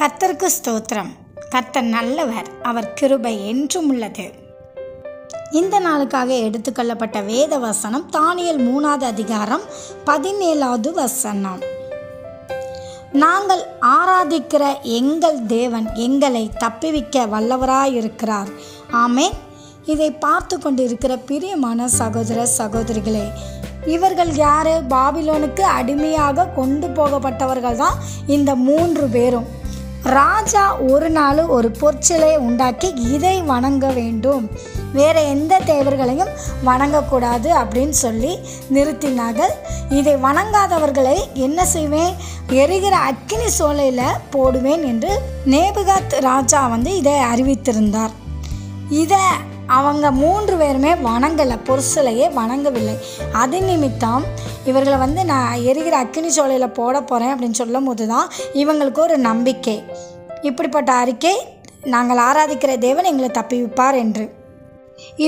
கர்த்தருக்கு ஸ்தோத்திரம். கர்த்தர் நல்லவர், அவர் கிருபை என்றும் உள்ளது. இந்த நாளுக்காக எடுத்துக்கொள்ளப்பட்ட வேத வசனம் தானியேல் 3வது அதிகாரம் 17வது வசனம். நாங்கள் ஆராதிக்கிற எங்கள் தேவன் எங்களை தப்புவிக்க வல்லவராயிருக்கிறார். ஆமென். இதை பார்த்து கொண்டு இருக்கிற பிரியமான சகோதர சகோதரிகளே, இவர்கள் யாரு? பாபிலோனுக்கு அடிமையாக கொண்டு போகப்பட்டவர்கள் தான் இந்த 3 பேரும். ராஜா ஒரு நாள் ஒரு பொற்சிலையை உண்டாக்கி இதை வணங்க வேண்டும், வேறு எந்த தேவர்களையும் வணங்கக்கூடாது அப்படின்னு சொல்லி நிறுத்தினார்கள். இதை வணங்காதவர்களை என்ன செய்வேன், எரிகிற அக்கினி சோலையில் போடுவேன் என்று நேபுகாத் ராஜா இதை அறிவித்திருந்தார். இதை அவங்க 3 பேருமே வணங்கலை, பொற்சிலையை வணங்கவில்லை. அது நிமித்தம் இவர்களை நான் எரிகிற அக்கினி சோலையில் போட போகிறேன் அப்படின்னு சொல்லும் போது தான் இவங்களுக்கு ஒரு நம்பிக்கை, இப்படிப்பட்ட அறிக்கை, நாங்கள் ஆராதிக்கிற தேவன் எங்களை தப்புவிப்பார் என்று.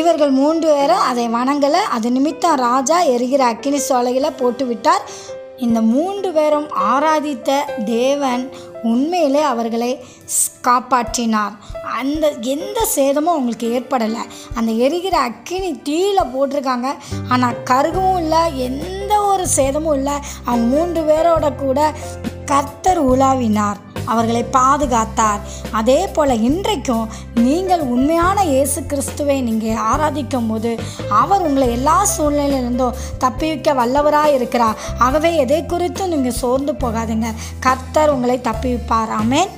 இவர்கள் 3 பேரும் அதை வணங்கலை. அது நிமித்தம் ராஜா எரிகிற அக்கினி சோலையில் போட்டு விட்டார். இந்த 3 பேரும் ஆராதித்த தேவன் உண்மையிலே அவர்களை காப்பாற்றினார். எந்த சேதமும் அவங்களுக்கு ஏற்படலை. அந்த எரிகிற அக்கினி தீயில போட்டிருக்காங்க, ஆனால் கருகவும் இல்லை, எந்த ஒரு சேதமும் இல்லை. அவங்க 3 பேரோட கூட கர்த்தர் உலாவினார், அவர்களை பாதுகாத்தார். அதே போல் இன்றைக்கும் நீங்கள் உண்மையான இயேசு கிறிஸ்துவை நீங்கள் ஆராதிக்கும் போது அவர் உங்களை எல்லா சூழ்நிலையிலிருந்தும் தப்பிவிக்க வல்லவராக இருக்கிறார். ஆகவே எதை குறித்தும் நீங்கள் சோர்ந்து போகாதீங்க, கர்த்தர் உங்களை தப்பிவிப்பார். ஆமென்.